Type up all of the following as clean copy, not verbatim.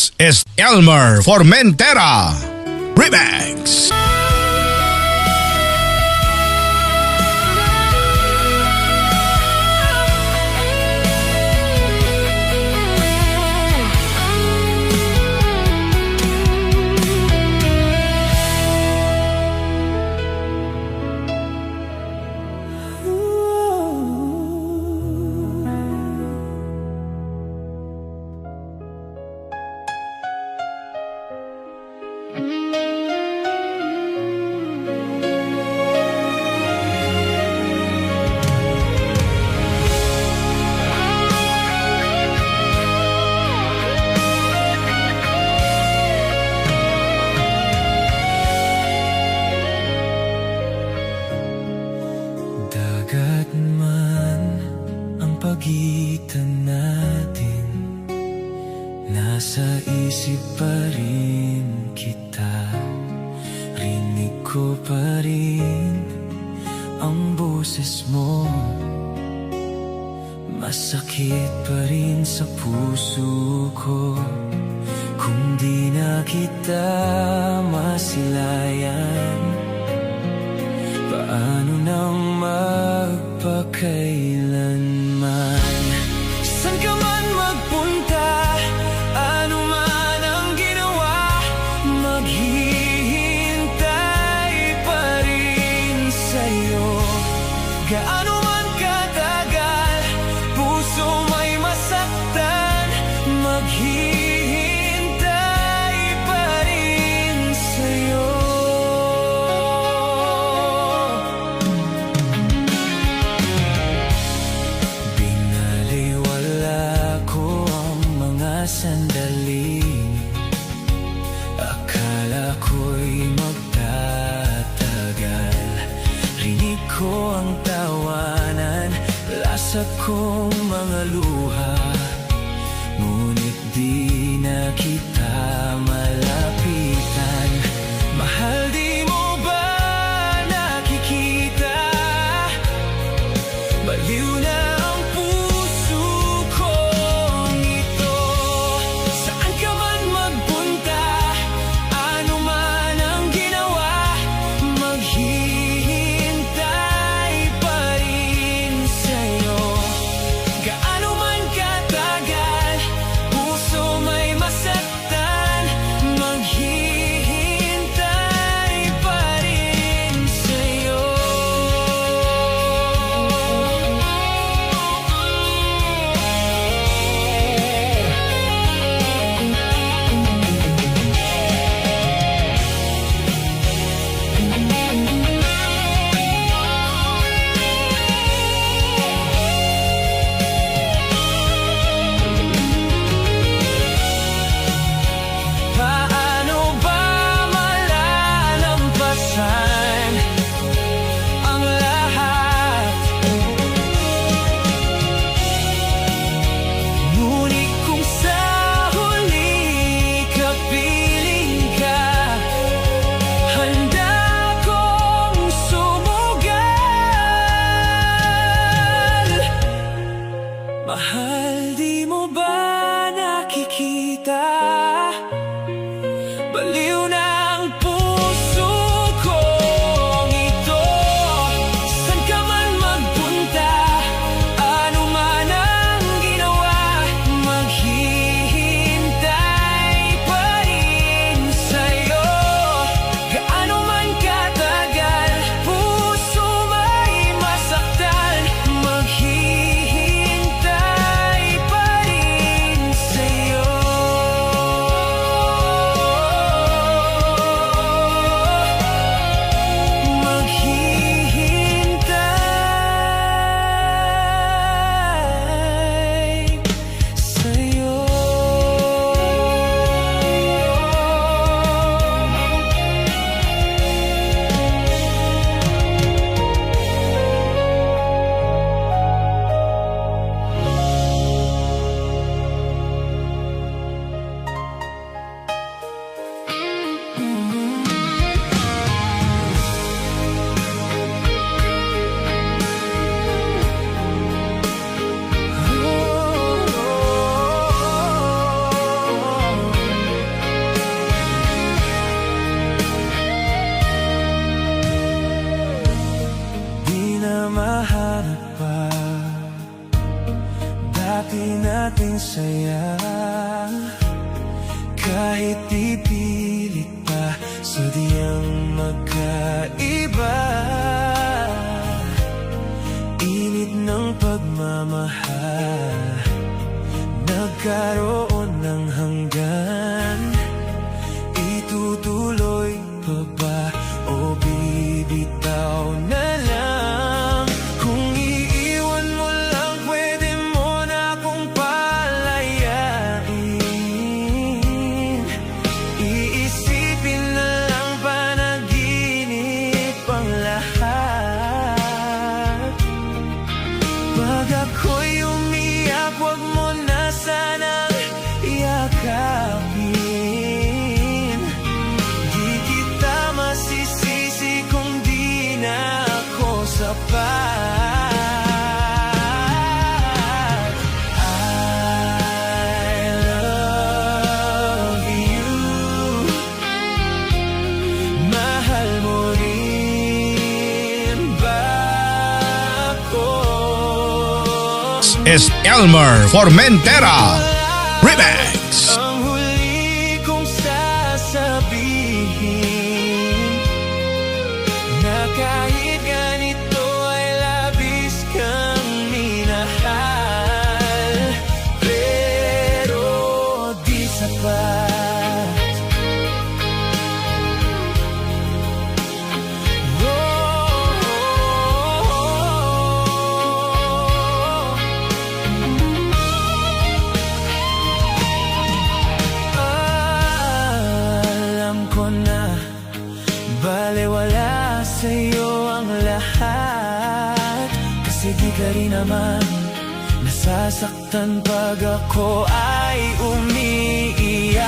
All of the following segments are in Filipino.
This is Elmer Formentera Remix. Dagat man ang pagitan natin, nasa isip pa rin kita. Rinig ko pa rin ang boses mo, masakit pa rin sa puso ko. Kung di na kita masilayan, paano nang magpakailanman? San ka man magpunta, ano man ang ginawa, maghihintay pa rin sa'yo. Gaano man katagal, puso may masaktan, maghihintay pa rin sa'yo. Sandali, akala ko'y magtatagal. Rinig ko ang tawanan, lasa kong mga luha, ngunit di na kita malapitan. Mahal, di mo ba nakikita? Baliw na ang puso ko nito. Saan ka man magpunta, ano man ang ginawa, maghihintay pa rin sa'yo. kahit ipilit pa, sadyang magkaiba. Init ng pagmamahal, nagkaroon ng hanggan. Itutuloy pa ba o bibitaw na lang? Kung iiwan mo lang, pwede mo na akong palayain. Iisipin na lang, panaginip ang lahat. Pag ako'y umiyak, wag mo na sanang yakapin. Di kita masisisi kung di na ako sapat. I love you. Mahal mo rin ba ako? Es Elmer Formentera Remix. Ang huli kong sasabihin, na kahit ganito ay labis kang minahal, pero di sapat. Alam ko na balewala sa'yo ang lahat, kasi di ka rin naman nasasaktan pag ako ay umiiyak.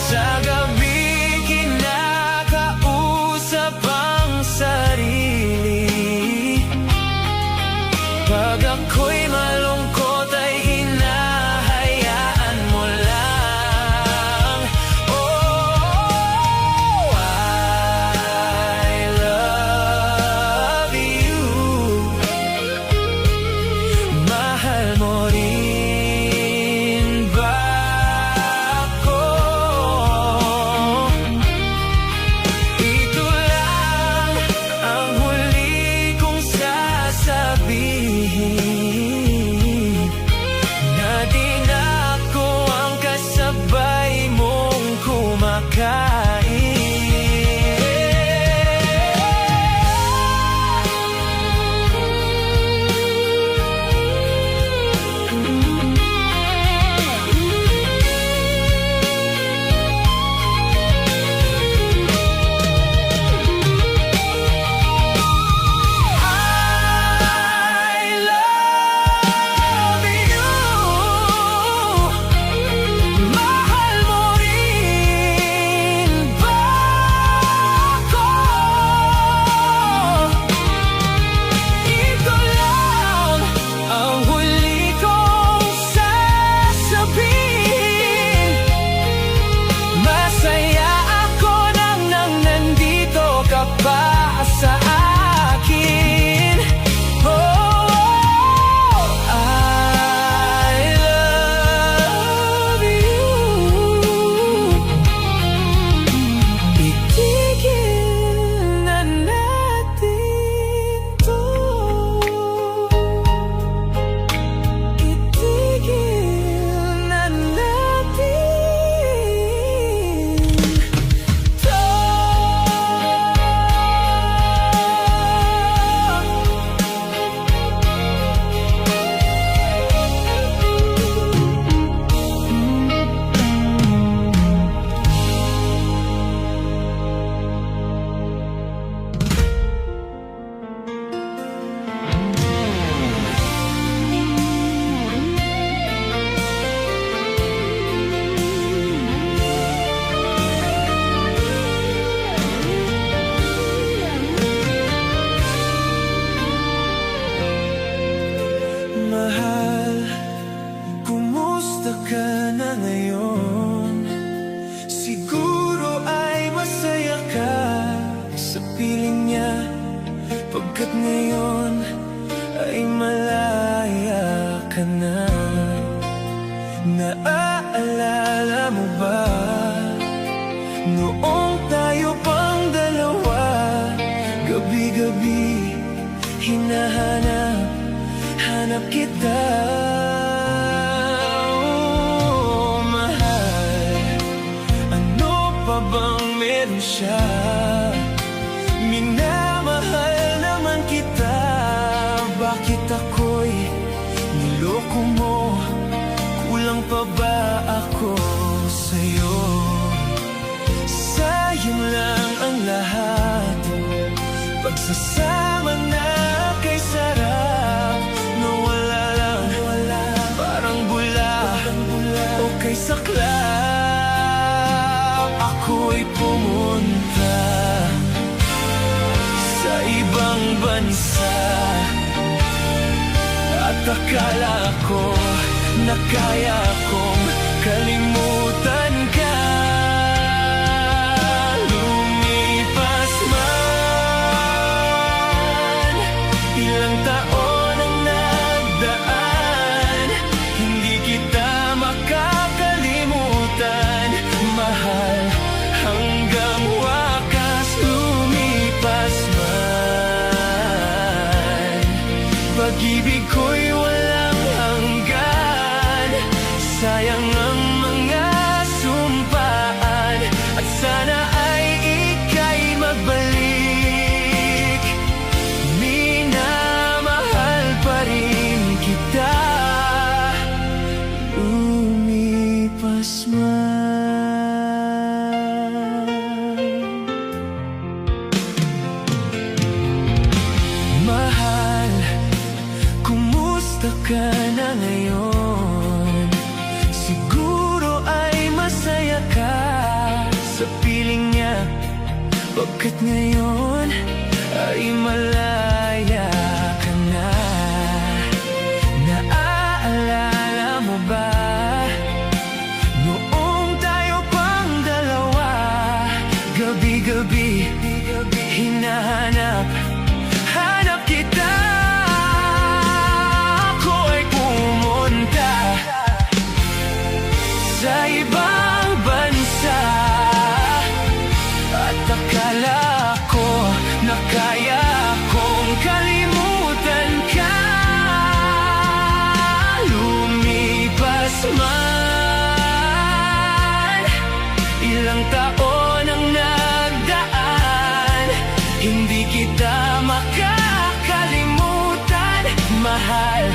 Sa gabi kinakausap ang sarili, pag ako'y malungkot ay hinahayaan mo lang. Oh, I love you. Mahal mo rin ba Noong tayo pang dalawa, gabi-gabi hanap kita. Oh, mahal, ano pa bang meron siya? Minamahal naman kita. Bakit ako'y niloko mo? Kulang pa ba ako sa'yo? Sayang lang ang lahat. Pagsasama na kay sarap, nawala lang, parang bula o kay saklap. Ako'y pumunta sa ibang bansa at akala ko na kaya kong kalimutan ka. Lumipas man ilang taon ang nagdaan, hindi kita makakalimutan, mahal, hanggang wakas. Lumipas man pag-ibig ko'y walang hanggan. Sayang ang mga sumpaan at sana ay ika'y magbalik. Minamahal pa rin kita. Lumipas man. Mahal, kumusta ka na ngayon? Siguro ay masaya ka sa piling niya. Bakit ngayon ay malaya ka na? Naaalala mo ba noong tayo pang dalawa, gabi-gabi hanap kita. Ako'y pumunta sa ibang bansa at akala ko na kaya kong kalimutan ka. Lumipas man ilang taon ang nagdaan, hindi kita makakalimutan, mahal,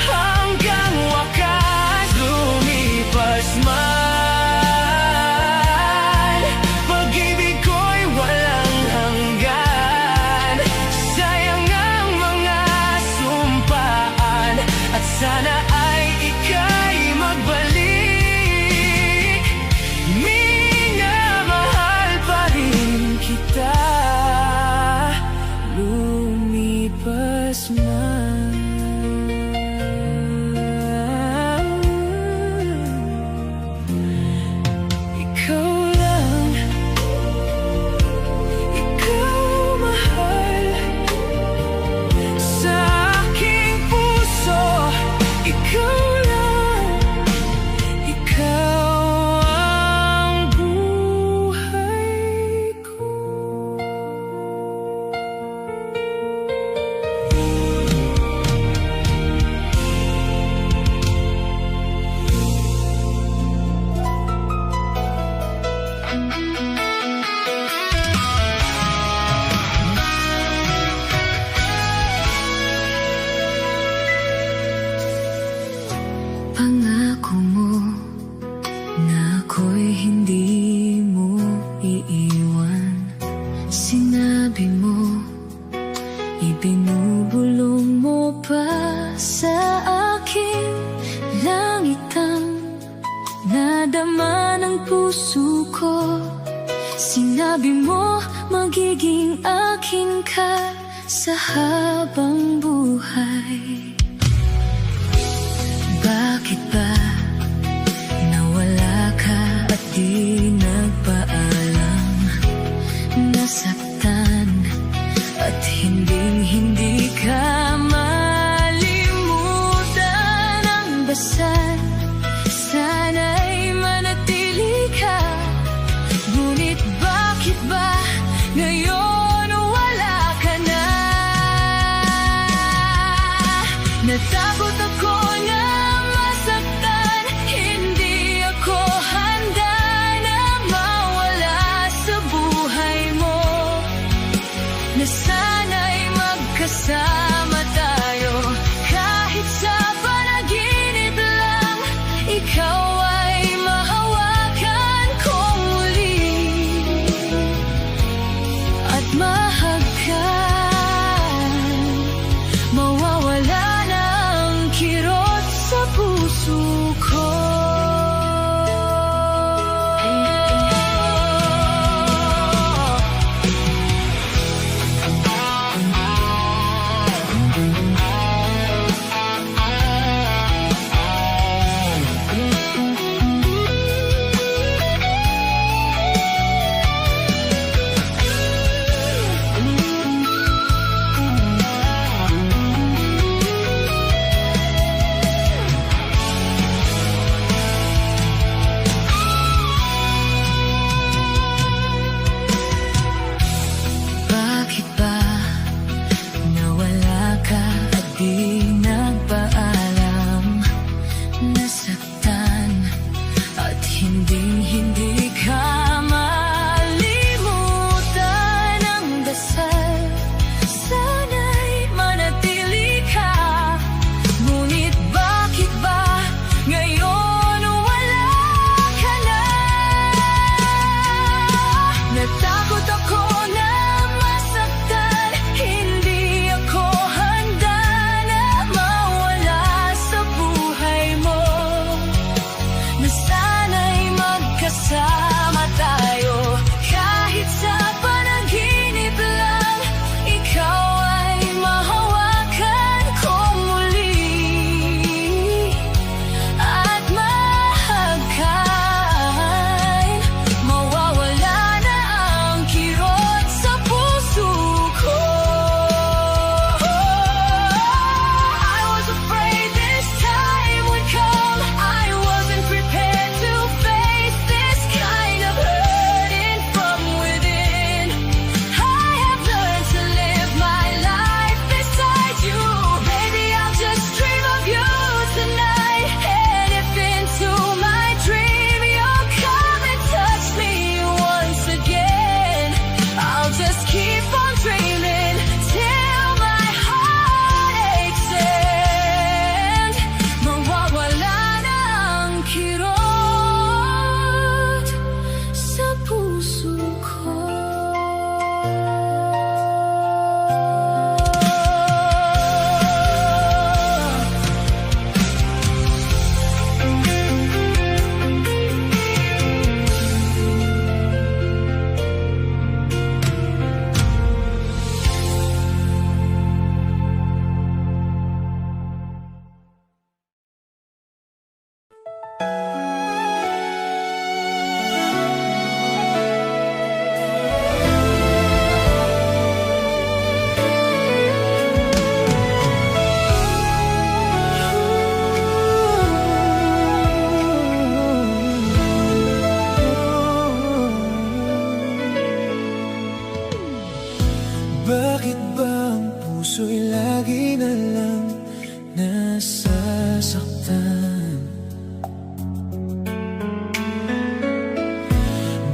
hanggang wakas. Lumipas man pag-ibig ko'y walang hanggan. Sayang ang mga sumpaan at sana ay ika'y magbalik. Minamahal pa rin kita. Lumipas man. Ikaw lang, ikaw mahal sa aking puso. Ikaw lang, ikaw ang buhay ko. Pangako mo na ako'y hindi mo iiwan. Sinabi mo, ibinubulong mo pa sa akin langit ang nadama ng puso ko. Sinabi mo, magiging akin ka sa habang buhay. Bakit ba nawala ka at di nagpaalam? Nasaktan at hindi ka malimutan ang dasal. Sana'y manatili ka, ngunit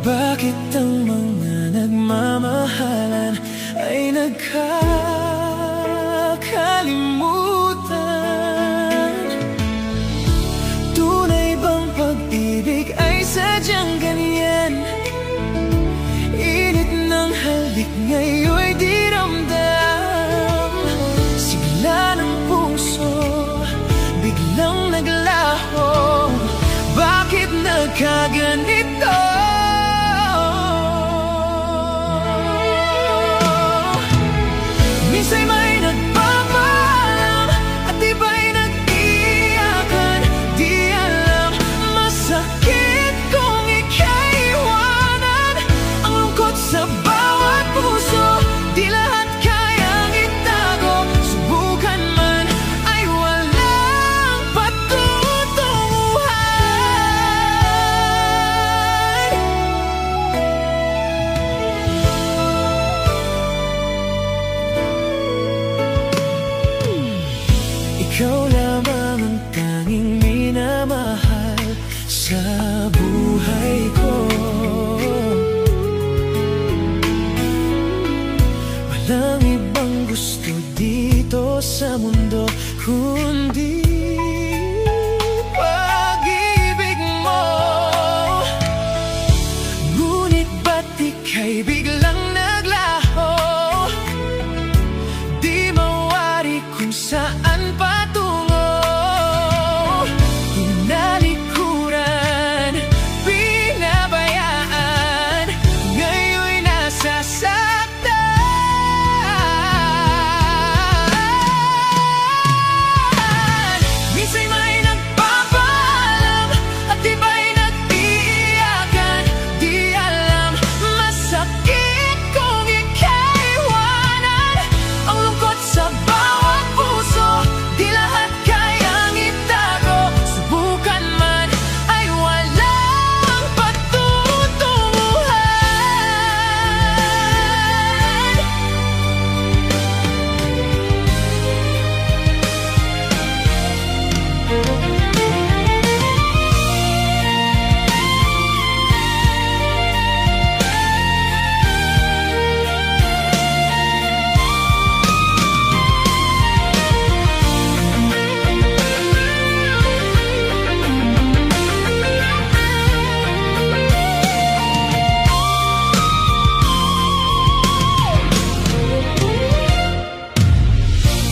Bakit ang mga nagmamahalan ay nagkakalimutan? Tunay bang pag-ibig ay sadyang ganyan? Init ng halik ngayon'y di ramdam. Sigla ng puso, biglang naglaho. Bakit nagkaganito? Minsan may nagpapaalam at iba'y nag-iiyakan. Di alam, masakit kung ika'y iwanan. Ang lungkot sa bawat puso, di lahat kayang itago. Subukan man ay walang patutunguhan. Ikaw lamang ang tanging minamahal sa buhay ko. Walang ibang gusto dito sa mundo kundi pag-ibig mo. Ngunit ba't ika'y biglang naglaho? Di mawari kung saan patungo. Tinalikuran, pinabayaan, ngayon'y nasasaktan. Minsan may nagpapaalam at iba'y nag-iiyakan. Di alam, masakit kung ika'y iwanan. Ang lungkot sa bawat puso, di lahat kayang itago. Subukan man ay walang patutunguhan.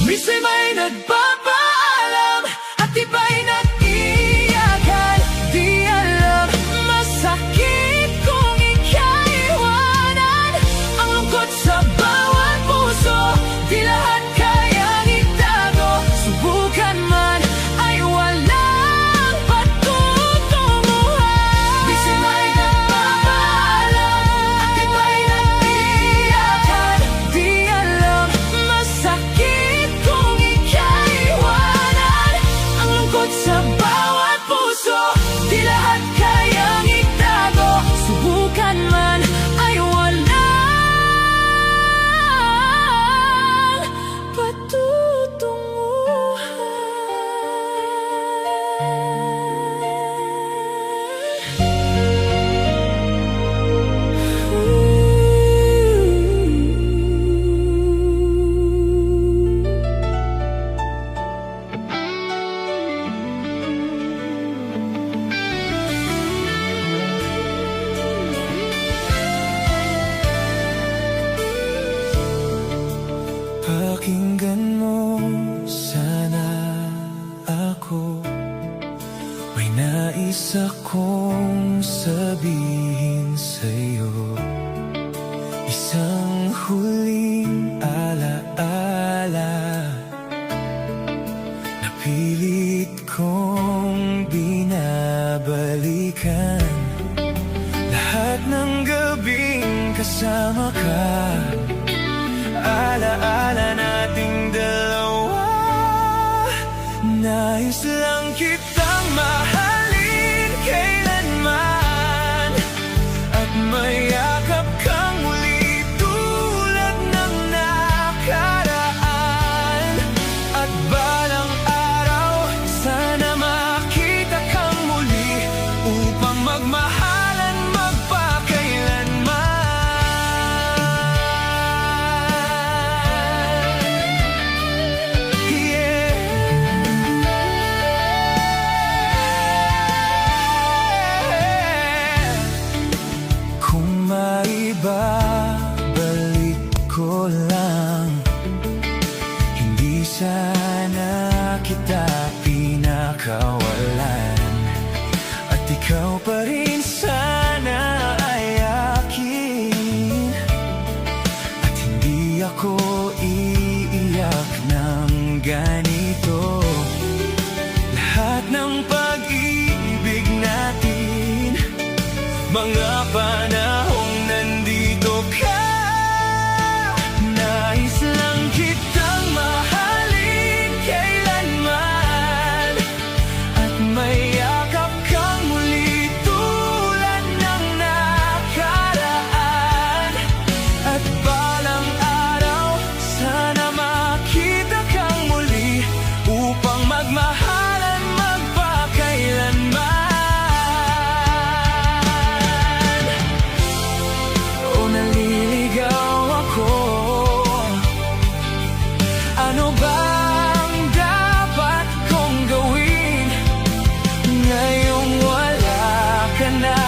Minsan may nagpapaalam at iba'y nag-iiyakan. Di alam, masakit kung ika'y iwanan. Ang lungkot sa bawat puso, di lahat kayang itago. Subukan man ay walang patutunguhan. Minsan may nagpapaalam at iba'y nag-iiyakan. Di alam, masakit kung ika'y iwanan. Ang lungkot sa bawat puso, di lahat kayang itago. Subukan man ay walang pakinggan mo sana ako. May nais akong sabihin sa'yo. Isang huling alaala na pilit kong binabalikan. Lahat ng gabing kasama ka, alaala nating dalawa. Nais lang kitang mahalin kailanman at mayakap kang muli tulad ng nakaraan. At balang araw, sana makita kang muli upang magmahalan, magpakaya. panahong nandito ka. Nais lang kitang mahalin kailanman at mayakap kang muli tulad ng nakaraan. At balang araw sana makita kang muli upang magmahalan magpakailanman. O naliligaw ako, ano bang dapat kong gawin? Ngayong wala ka na,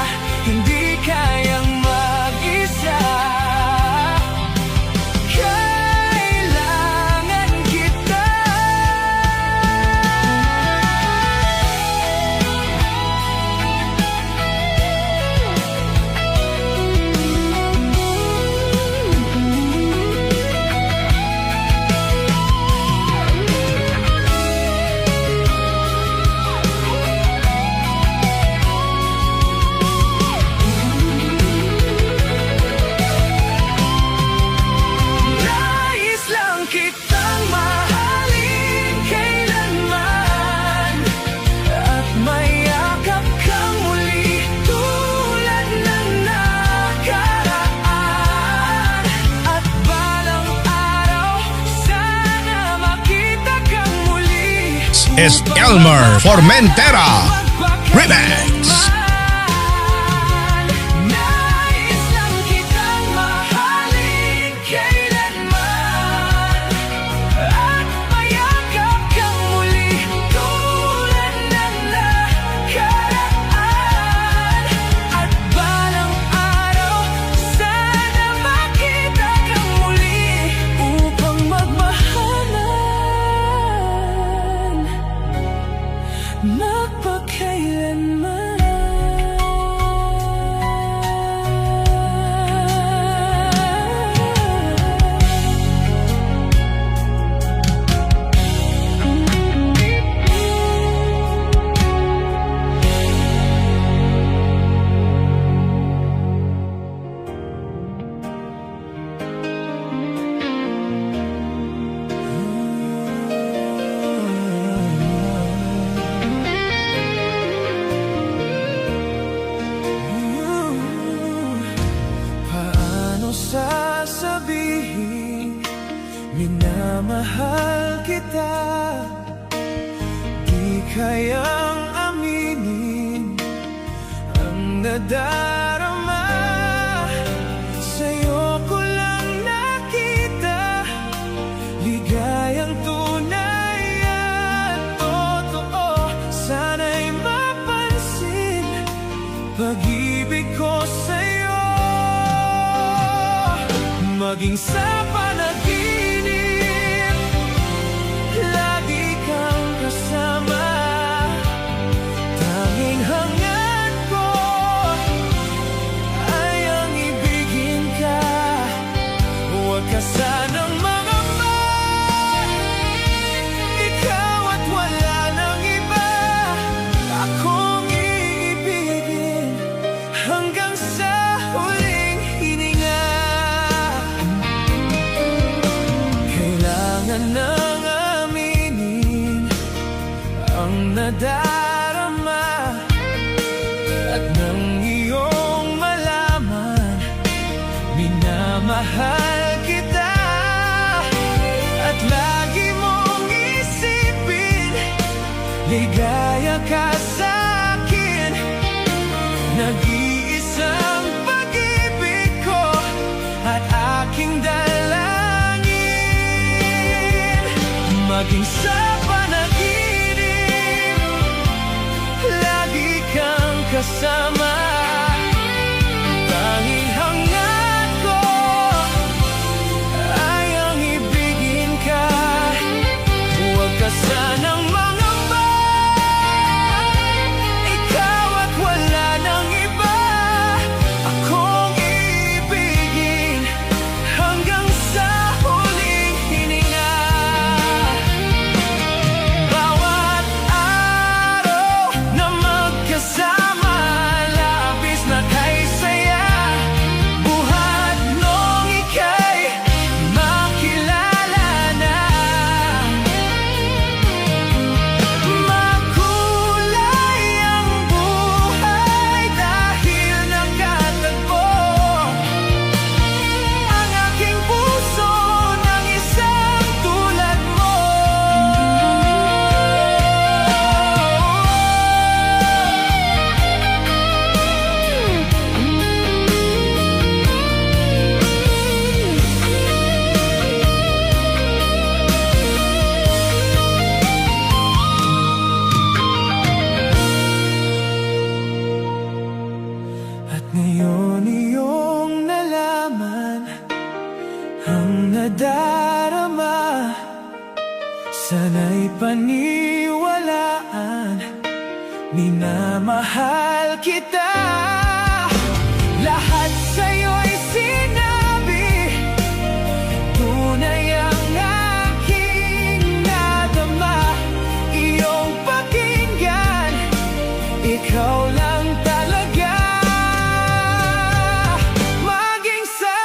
hindi kayang mag-isa. Kailangan kita. Nais lang kitang mahalin kailanman at mayakap kang muli tulad ng nakaraan. At balang araw sana makita kang muli Es Elmer Formentera Remix. Nais lang kitang mahalin kailanman at mayakap kang muli tulad ng nakaraan. At balang araw sana makita kang muli upang magmahalan magpakailanman. Paano sasabihin minamahal kita? Di kayang aminin ang nadarama. Sa'yo ko lang nakita ligayang tunay at totoo. Sana'y mapansin pag-ibig ko sa'yo, maging sa panaginip lagi kang kasama. Tanging hangad ko ay ang ibigin ka. Huwag ka sanang mangamba, ikaw at wala nang iba. Akong iibigin hanggang sa huling hininga. nadarama. Sana'y paniwalaan, minamahal kita. Lahat sa'yo'y sinabi, tunay ang aking nadama. Iyong pakinggan, ikaw lang talaga. Maging sa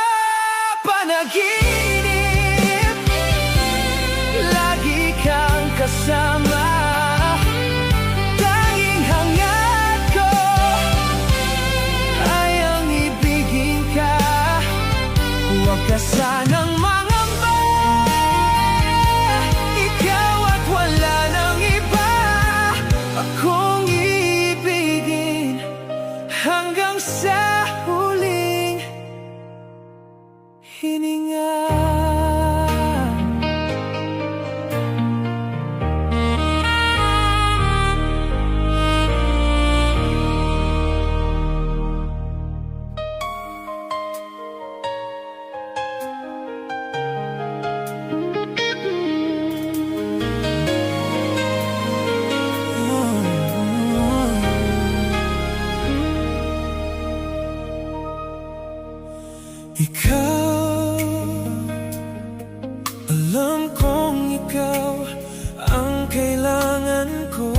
panaginip, lagi kang kasama. Tanging hangad ko ay ang ibigin ka. Huwag ka sanang mangamba, ikaw at wala nang iba akong ibigin hanggang sa huling hininga. Ikaw, alam kong ikaw ang kailangan ko.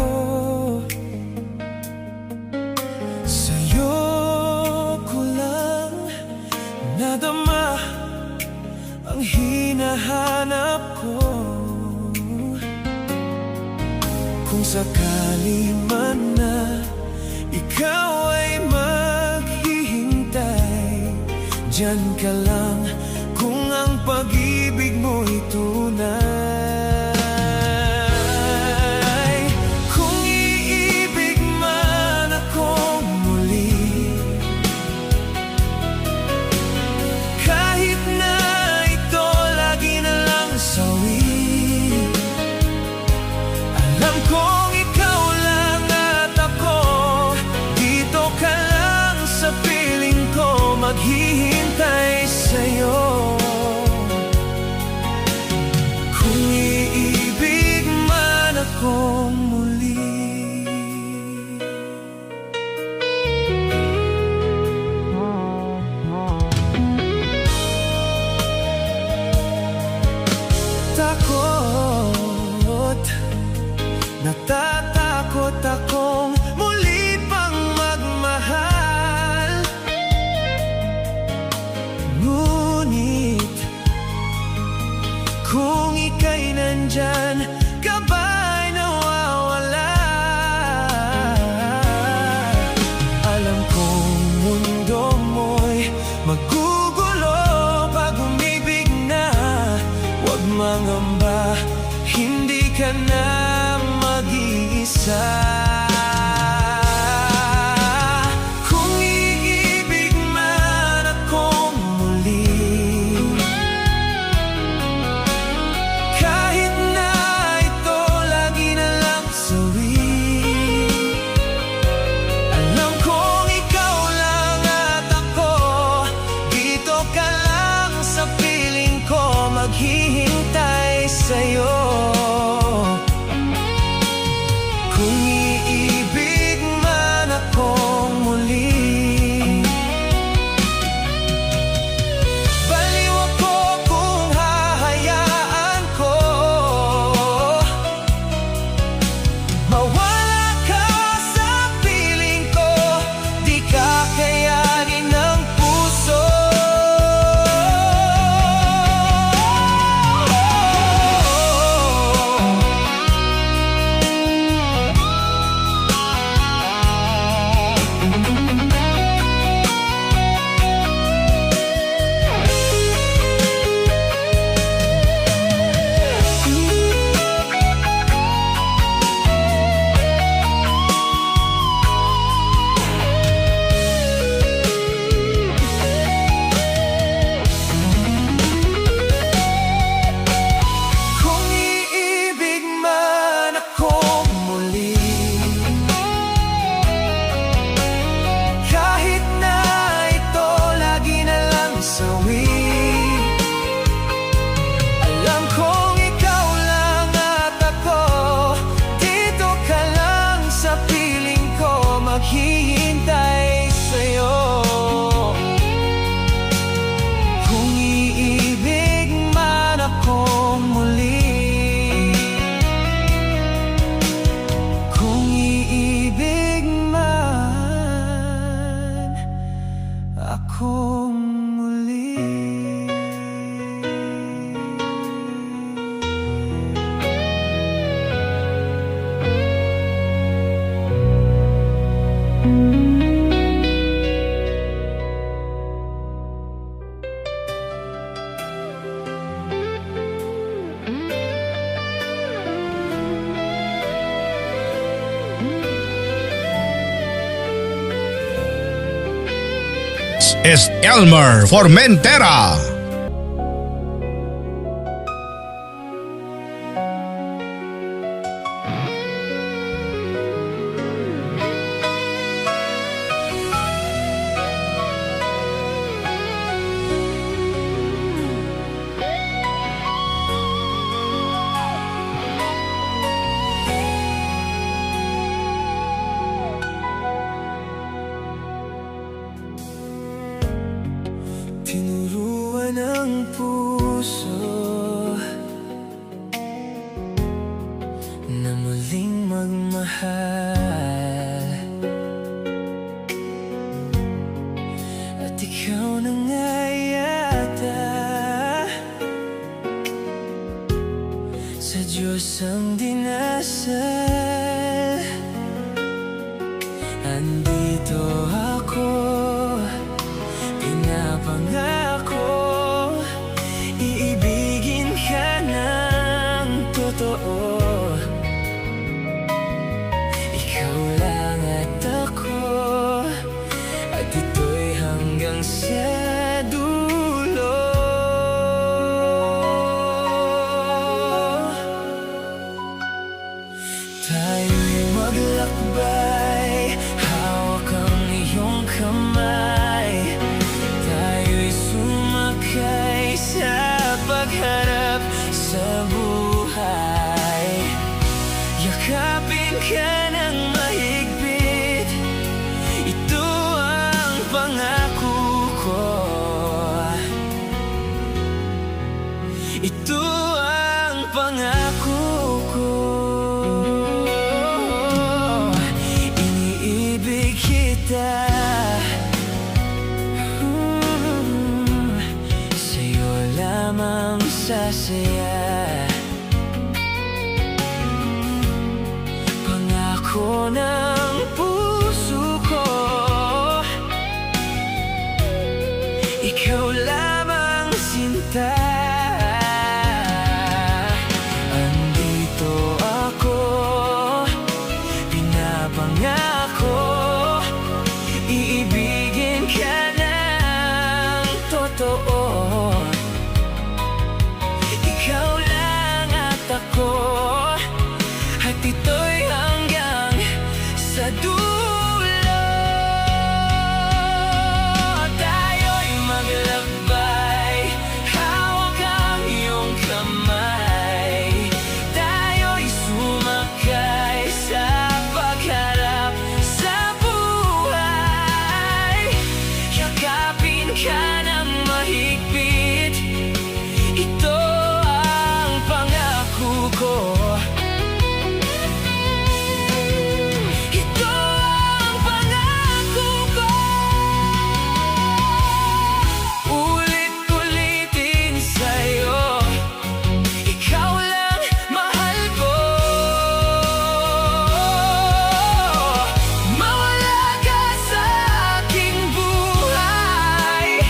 Sa'yo ko lang nadama ang hinahanap ko. Kung sakali man na ikaw ay maghihintay, diyan ka lang kung ang pag-ibig mo'y tunay. Kung iibig man akong muli, kahit na ito lagi na lang sawi, alam kong ikaw lang at ako, dito ka lang sa piling ko, maghihintay sa'yo. Kung iibig man akong muli. Takot, natatakot akong muli pang magmahal. Ngunit kung ika'y nandyan, ka ba'y nawawala? Alam kong mundo mo'y magugulo pag umibig na. Huwag mangamba, hindi ka na mag-iisa. Kung iibig man akong muli, kahit na ito lagi na lang sawi, alam kong ikaw lang at ako, dito ka lang sa piling ko, maghihintay sa'yo. Kung akong muli. Es Elmer Formentera. Tinuruan ang puso na muling magmahal, at ikaw na nga yata sa Diyos ang dinasal. Andito ako, pinapangako, iibigin ka ng totoo. Ikaw lang at ako, at ito'y hanggang sa dulo. Tayo'y maglakbay, hawak ang iyong kamay. Tayo'y sumakay sa pagharap sa buhay. Yakapin ka ng mahigpit, ito ang pangako ko. Ito ang pangako ko. Iniibig kita, sa'yo lamang sasaya. Pangako ng puso ko, ikaw lamang sinta. Andito ako, pinapangako, iibigin ka ng totoo. Ikaw lang at ako, at ito'y hanggang sa dulo. Tayo'y maglakbay, hawak ang iyong kamay. Tayo'y sumakay sa pagharap sa buhay. Yakapin ka ng mahigpit, ito ang pangako ko. Ito ang pangako ko. Ulit-ulitin sa'yo, ikaw lang mahal ko. Mawala ka sa aking buhay,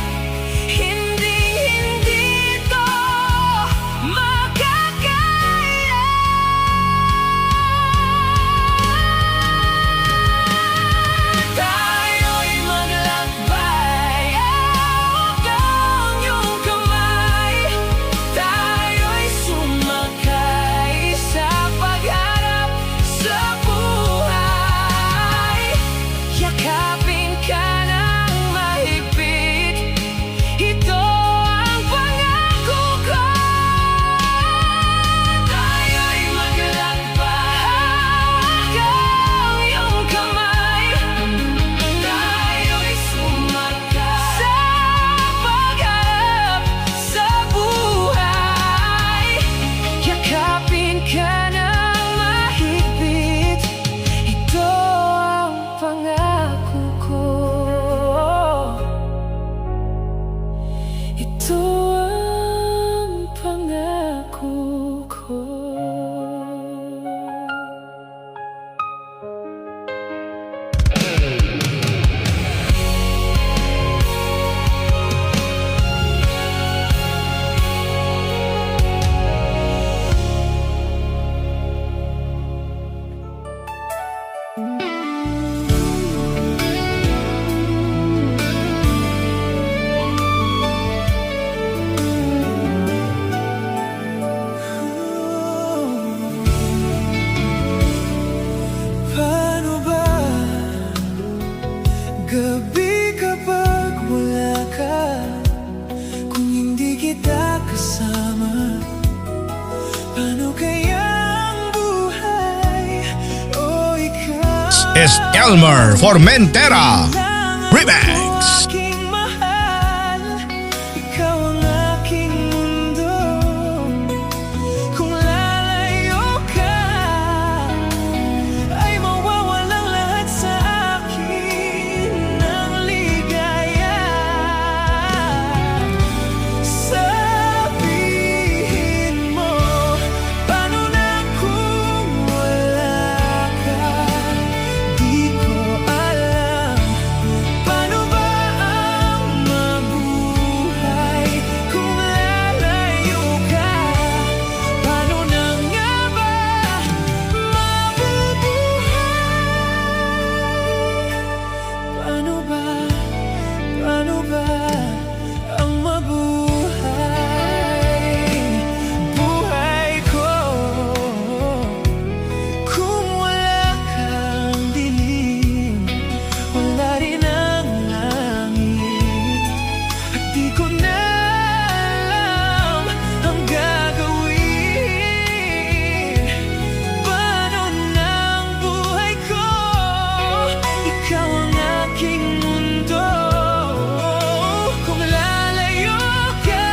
is Elmer Formentera Remix. Aking mahal, ikaw ang aking mundo. Kung lalayo ka, ay mawawalang lahat sa akin ng ligaya. Sabihin mo, paano na kung wala ka? Di ko alam, paano ba ang mabuhay kung lalayo ka? Paano na nga ba mabubuhay? Paano ba ang mabuhay? Buhay ko kung wala kang dilim, wala rin ang langit. At di ko na alam ang gagawin. Paano na ang buhay ko? Ikaw ang aking mundo. Kung lalayo ka,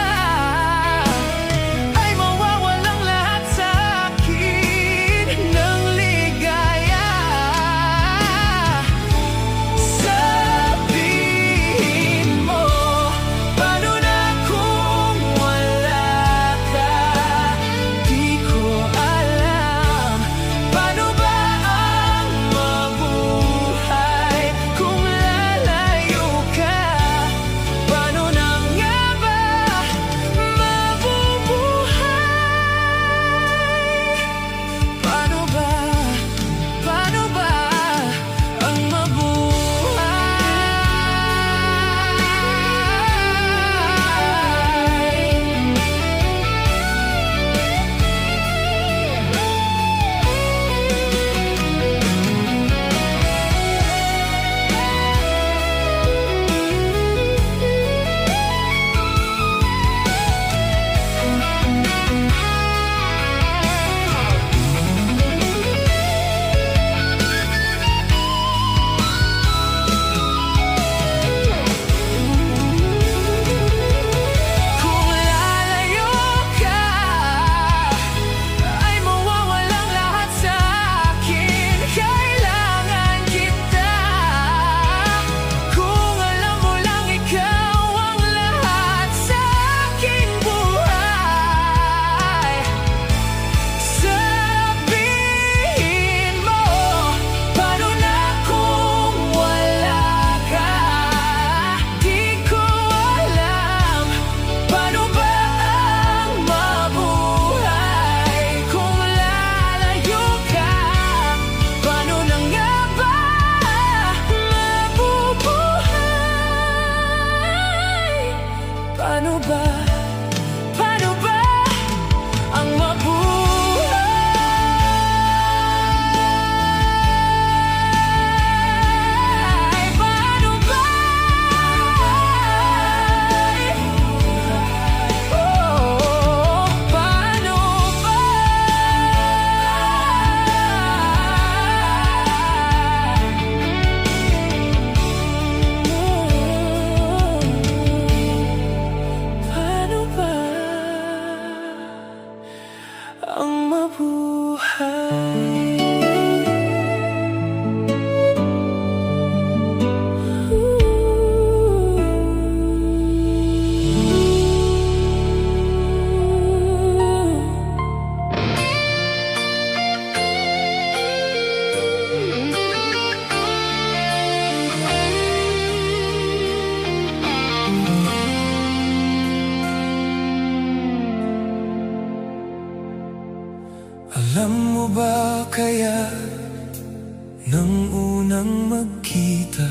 ay mawawalang lahat sa akin ng ligaya. Sabihin mo, paano na kung wala ka? Di ko alam, paano ba ang mabuhay kung lalayo ka? Paano na nga ba mabubuhay? Paano ba ang Kung lalayo ka, ay mawawalang lahat sa akin. Kailangan kita. Kung alam mo lang ikaw ang lahat sa aking buhay. Sabihin mo, paano na kung wala ka? Di ko alam, paano ba ang mabuhay kung lalayo ka? Paano na nga ba mabubuhay? Paano ba ang mabuhay? Paano ba? Oh, paano ba? Paano ba ang mabuhay? Alam mo ba kaya nang unang magkita,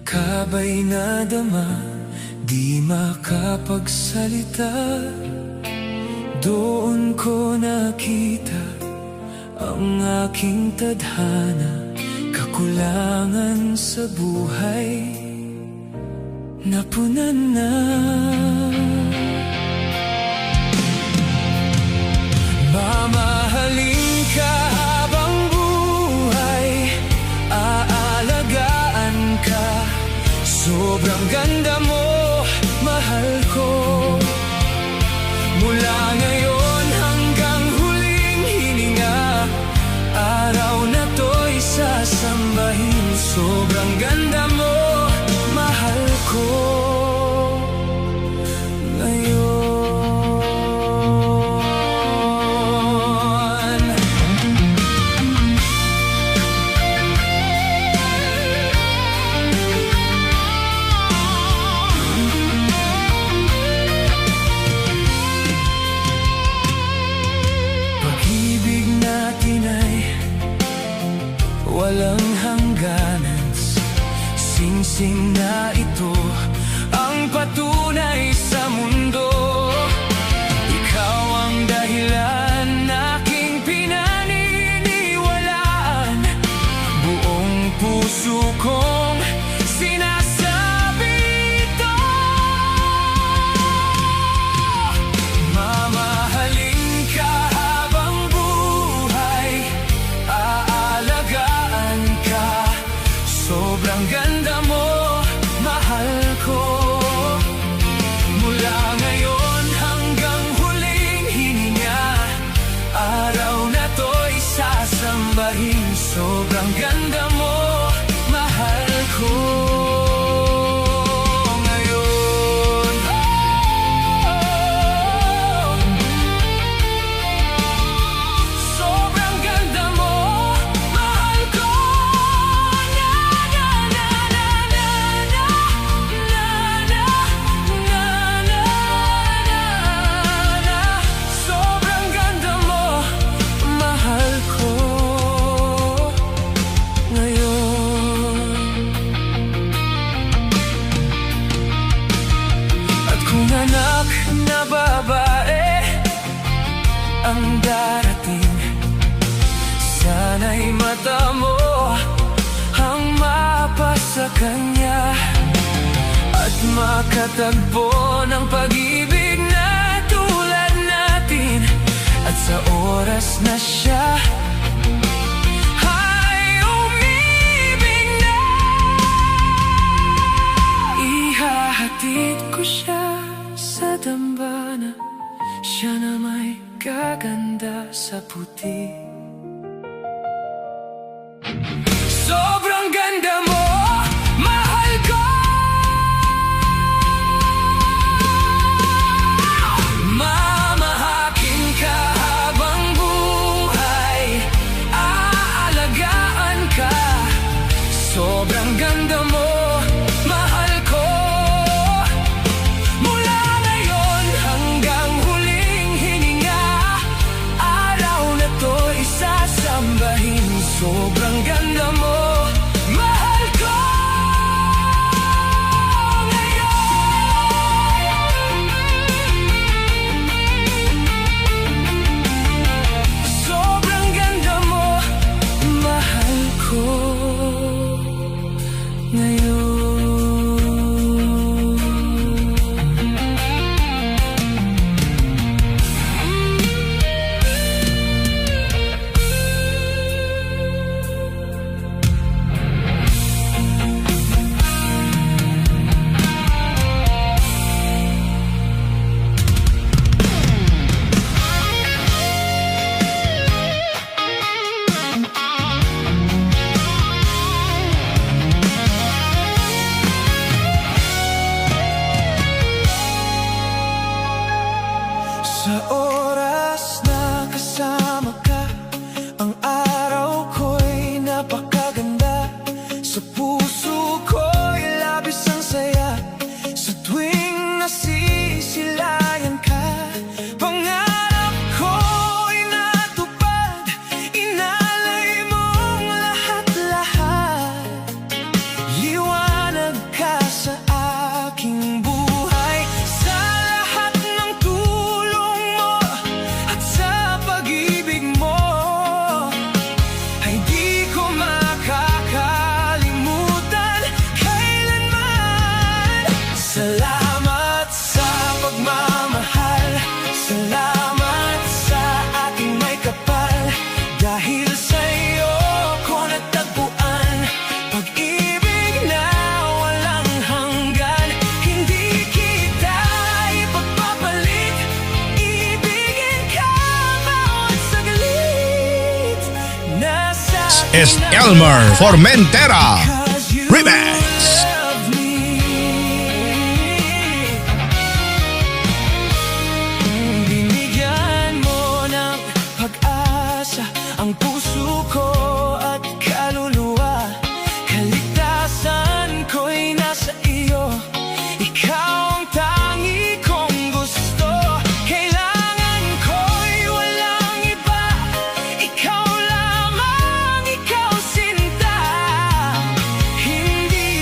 kabay nadama, di makapagsalita. Doon ko nakita ang aking tadhana, kakulangan sa buhay, napunan na. Mamahalin ka habang buhay, makatagpo ng pag-ibig na tulad natin. At sa oras na siya ay umibig na, ihahatid ko siya sa dambana. Siya na may gaganda sa puti. Sobrang ganda mo, mahal ko. Mamahakin ka habang buhay, aalagaan ka. Sobrang ganda mo, mahal ko. Mula ngayon hanggang huling hininga, araw na to'y sasambahin. Sobrang ganda mo, mahal ko. Sobrang ganda mo, mahal ko ngayon. Sa oras na kasama ka, ang araw ko'y napakaganda. Sa puso ko'y labis ang saya. Sa tuwing nasisilayan ka, pangarap ko'y natupad. Inalay mong lahat-lahat. Liwanag ka sa aking buhay. Sa lahat ng tulong mo at sa pag-ibig mo, ay di ko makakalimutan kailanman. Salamat sa pagmamahal. Salamat sa aking may kapal. Dahil sa'yo ko natagpuan pag-ibig na walang hanggan. Hindi kita ipagpapalit. Ibigin ka bawat saglit. Nasa Es Elmer Formentera Remix. Binigyan mo ng pag-asa ang puso ko at kaluluwa. Kaligtasan ko'y nasa iyo. Ikaw ang tangi kong gusto. Kailangan ko'y walang iba. Ikaw lamang, ikaw sinta. Hindi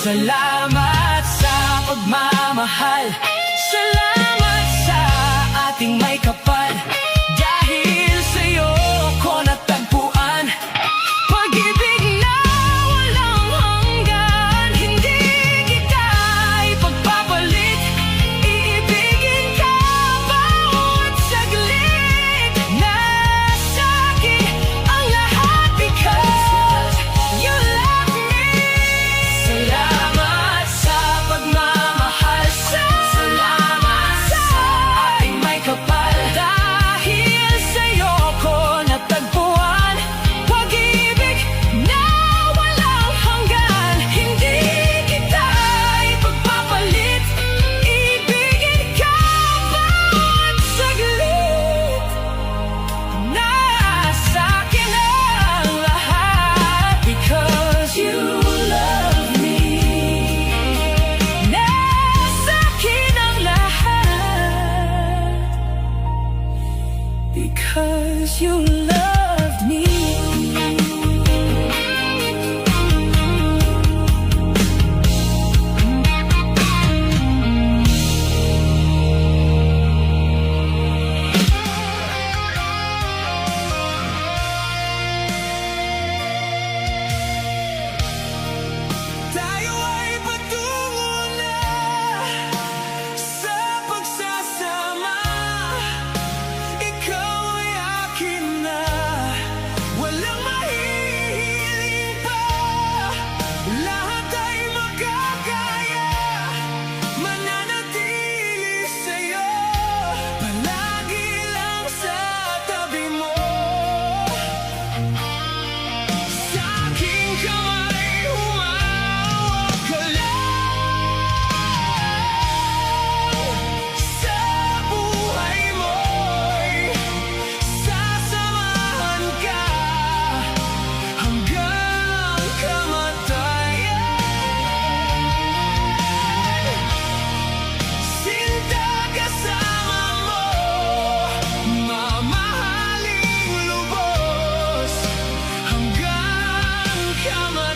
Salamat sa pagmamahal. Salamat sa ating may kapal. Dahil sa'yo ko natagpuan pag-ibig na walang hanggan. Hindi kita ipagpapalit. Iibigin ka bawat saglit. Nasa'kin ang lahat because you love me. Salamat sa pagmamahal. Salamat sa ating may kapal. Dahil sa'yo ko natagpuan pag-ibig na walang hanggan. Hindi kita ipagpapalit. Ibigin ka bawat saglit. Nasa'kin ang lahat because you love me. Nasa'kin ang lahat because you love me. Tayo ay patungo na sa pagsasama. Ikaw ay akin na, walang mahihiling pa. Lahat ay magkakaya, mananatili sa'yo. Palagi lang sa tabi mo. Sa aking kamay humawak ka lang. Sa buhay mo'y sasamahan ka hanggang kamatayan. Sinta kasama mo, mamahaling lubos hanggang kamatayan.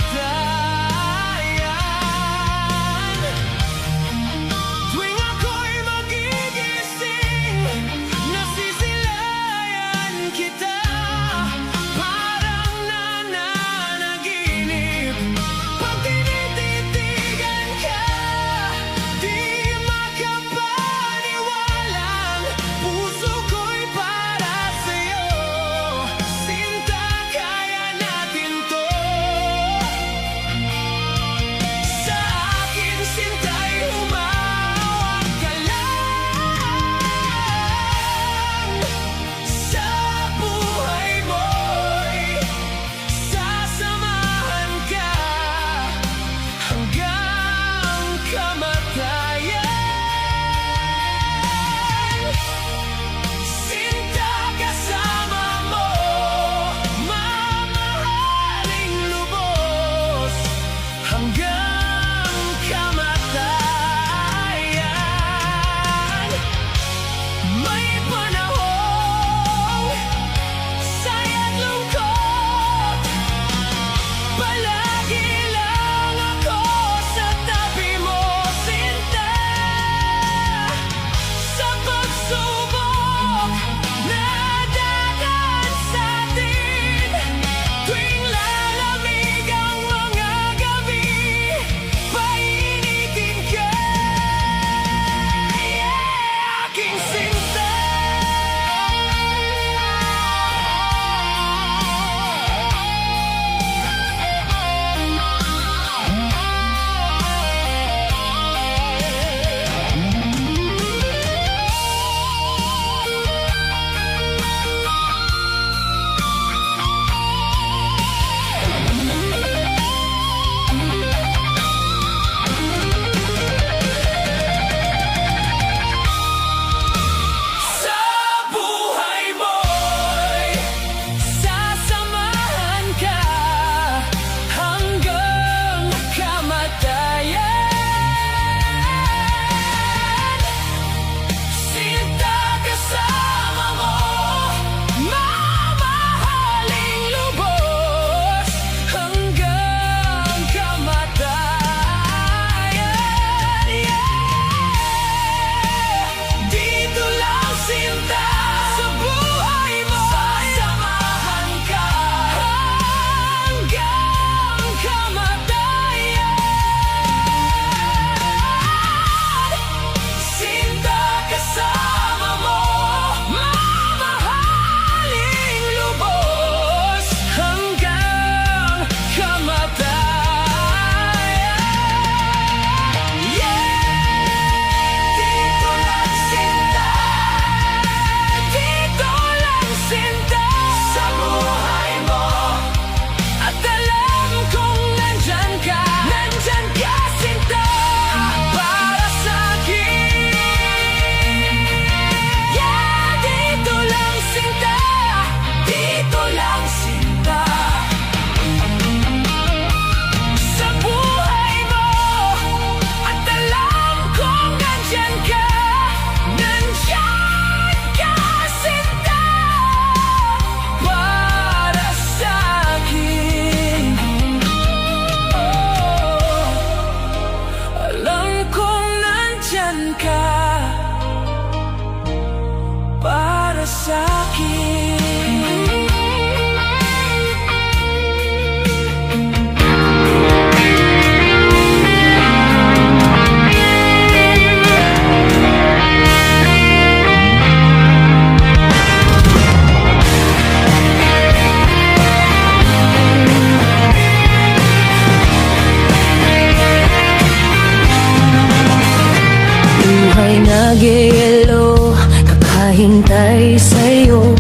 nagyayelo, kakahintay sa'yo.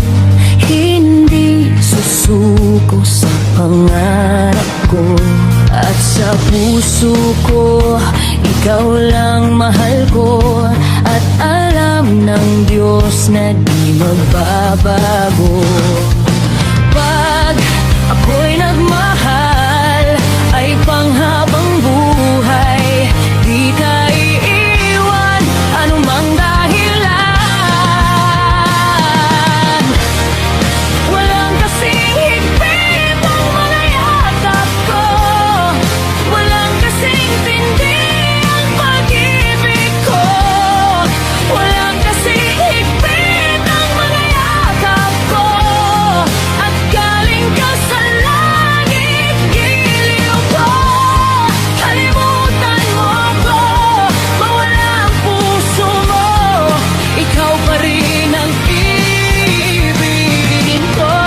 Hindi susuko sa pangarap ko. At sa puso ko, ikaw lang mahal ko. At alam ng Diyos na di magbabago. Pag ako'y nagmahal, ay panghabang buhay. Di ka iiwan, anumang dahilan. Walang kasing higpit ang mga yakap ko. Walang kasing tindi ang pag-ibig ko. Walang kasing higpit ang mga yakap ko. At galing ka sa langit, giliw ko. Kalimutan mo ko, mawala ang puso mo. Ikaw pa rin ang ibigin ko.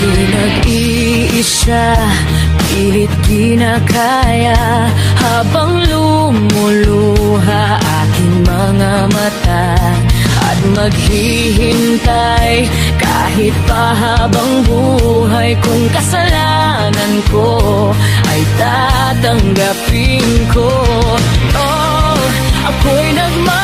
Di nag-iisa, pilit kinakaya. Habang lumuluha aking mga mata. At maghihintay kahit pa habang buhay. Kung kasalanan ko ay tatanggapin ko. Oh, ako'y nagmamahal.